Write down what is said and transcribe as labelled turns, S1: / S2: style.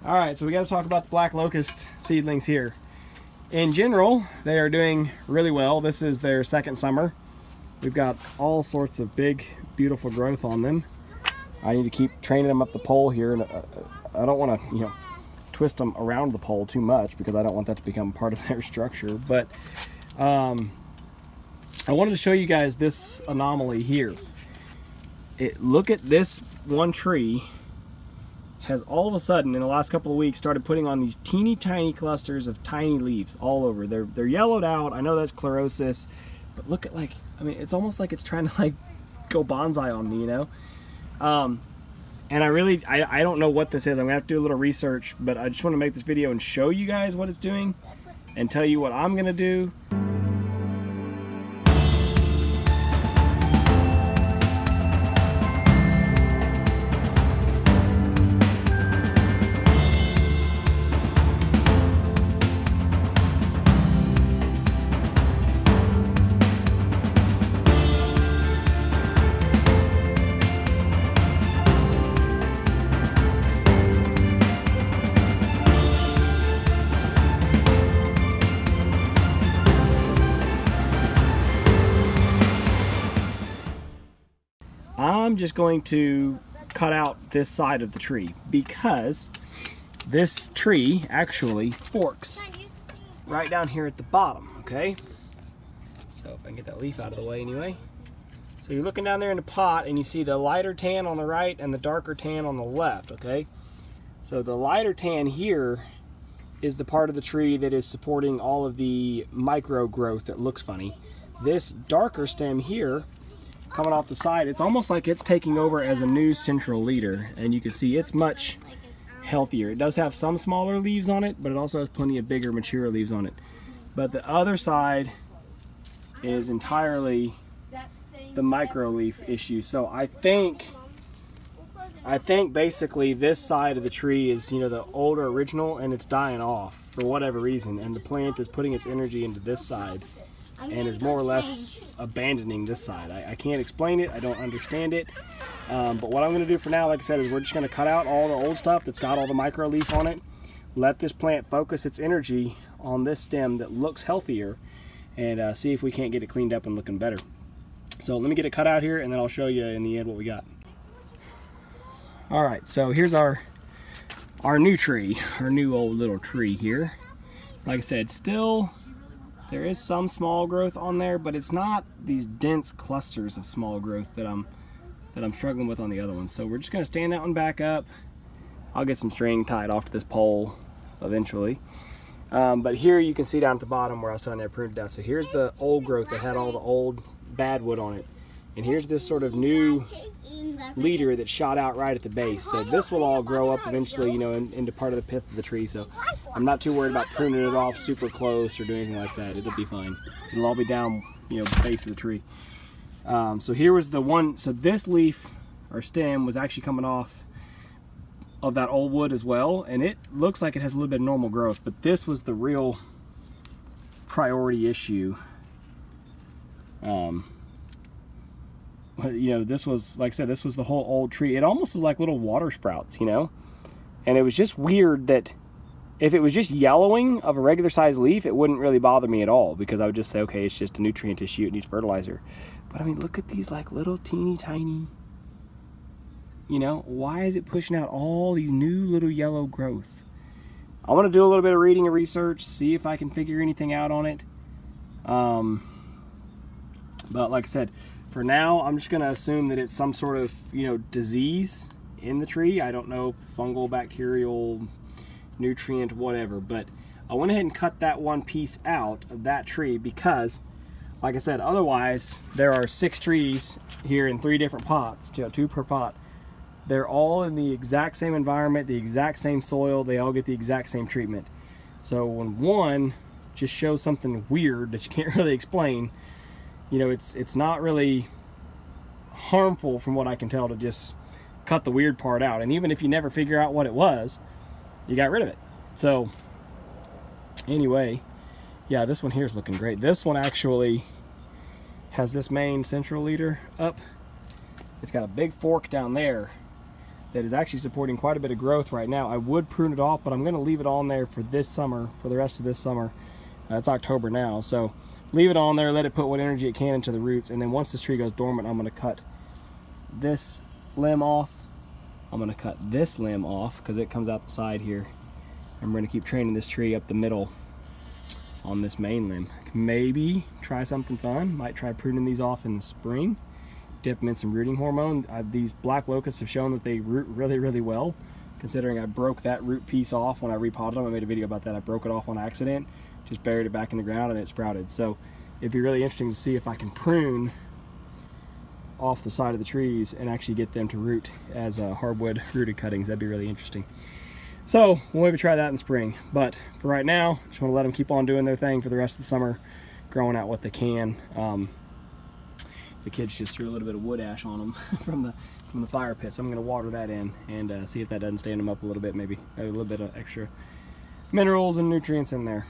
S1: All right, so we got to talk about the black locust seedlings here. In general, they are doing really well. This is their second summer. We've got all sorts of big, beautiful growth on them. I need to keep training them up the pole here, and I don't want to, twist them around the pole too much because I don't want that to become part of their structure. But I wanted to show you guys this anomaly here. Look at this one tree. Has all of a sudden in the last couple of weeks started putting on these teeny tiny clusters of tiny leaves all over. They're yellowed out. I know that's chlorosis, but look at, like, I mean, it's almost like it's trying to like go bonsai on me, and I don't know what this is. I'm gonna have to do a little research, but I just want to make this video and show you guys what it's doing and tell you what I'm gonna do. I'm just going to cut out this side of the tree because this tree actually forks right down here at the bottom, okay? So if I can get that leaf out of the way anyway. So you're looking down there in the pot and you see the lighter tan on the right and the darker tan on the left, okay? So the lighter tan here is the part of the tree that is supporting all of the micro growth that looks funny. This darker stem here coming off the side, it's almost like it's taking over as a new central leader, and you can see it's much healthier. It does have some smaller leaves on it, but it also has plenty of bigger mature leaves on it. But the other side is entirely the micro leaf issue. So I think basically this side of the tree is, the older original, and it's dying off for whatever reason, and the plant is putting its energy into this side and is more or less abandoning this side. I can't explain it, I don't understand it, but what I'm going to do for now, like I said, is we're just going to cut out all the old stuff that's got all the micro leaf on it, let this plant focus its energy on this stem that looks healthier, and see if we can't get it cleaned up and looking better. So let me get it cut out here, and then I'll show you in the end what we got. Alright, so here's our new tree, our new old little tree here. Like I said, still there is some small growth on there, but it's not these dense clusters of small growth that I'm struggling with on the other one. So we're just going to stand that one back up. I'll get some string tied off to this pole eventually. But here you can see down at the bottom where I was telling you I pruned it down. So here's the old growth that had all the old bad wood on it. And here's this sort of new leader that shot out right at the base. So this will all grow up eventually, into part of the pith of the tree. So I'm not too worried about pruning it off super close or doing anything like that. It'll be fine. It'll all be down, base of the tree. So here was the one. So this leaf or stem was actually coming off of that old wood as well, and it looks like it has a little bit of normal growth. But this was the real priority issue. This was, like I said, this was the whole old tree. It almost was like little water sprouts, and it was just weird that if it was just yellowing of a regular size leaf, it wouldn't really bother me at all, because I would just say, okay, it's just a nutrient issue, it needs fertilizer. But I mean, look at these like little teeny tiny, why is it pushing out all these new little yellow growth? I want to do a little bit of reading and research, see if I can figure anything out on it. But like I said, for now, I'm just going to assume that it's some sort of, disease in the tree. I don't know, fungal, bacterial, nutrient, whatever. But I went ahead and cut that one piece out of that tree because, like I said, otherwise there are 6 trees here in 3 different pots, 2 per pot. They're all in the exact same environment, the exact same soil. They all get the exact same treatment. So when one just shows something weird that you can't really explain, it's not really harmful from what I can tell to just cut the weird part out. And even if you never figure out what it was, you got rid of it. So anyway, yeah, this one here is looking great. This one actually has this main central leader up. It's got a big fork down there that is actually supporting quite a bit of growth right now. I would prune it off, but I'm going to leave it on there for this summer, for the rest of this summer. It's October now, so leave it on there, let it put what energy it can into the roots, and then once this tree goes dormant, I'm going to cut this limb off. I'm going to cut this limb off because it comes out the side here. I'm going to keep training this tree up the middle on this main limb. Maybe try something fun. Might try pruning these off in the spring. Dip them in some rooting hormone. These black locusts have shown that they root really, really well, considering I broke that root piece off when I repotted them. I made a video about that. I broke it off on accident, just buried it back in the ground, and it sprouted. So it'd be really interesting to see if I can prune off the side of the trees and actually get them to root as hardwood rooted cuttings. That'd be really interesting. So we'll maybe try that in the spring, but for right now, just want to let them keep on doing their thing for the rest of the summer, growing out what they can. The kids just threw a little bit of wood ash on them from the fire pit, so I'm going to water that in and see if that doesn't stand them up a little bit, maybe a little bit of extra minerals and nutrients in there.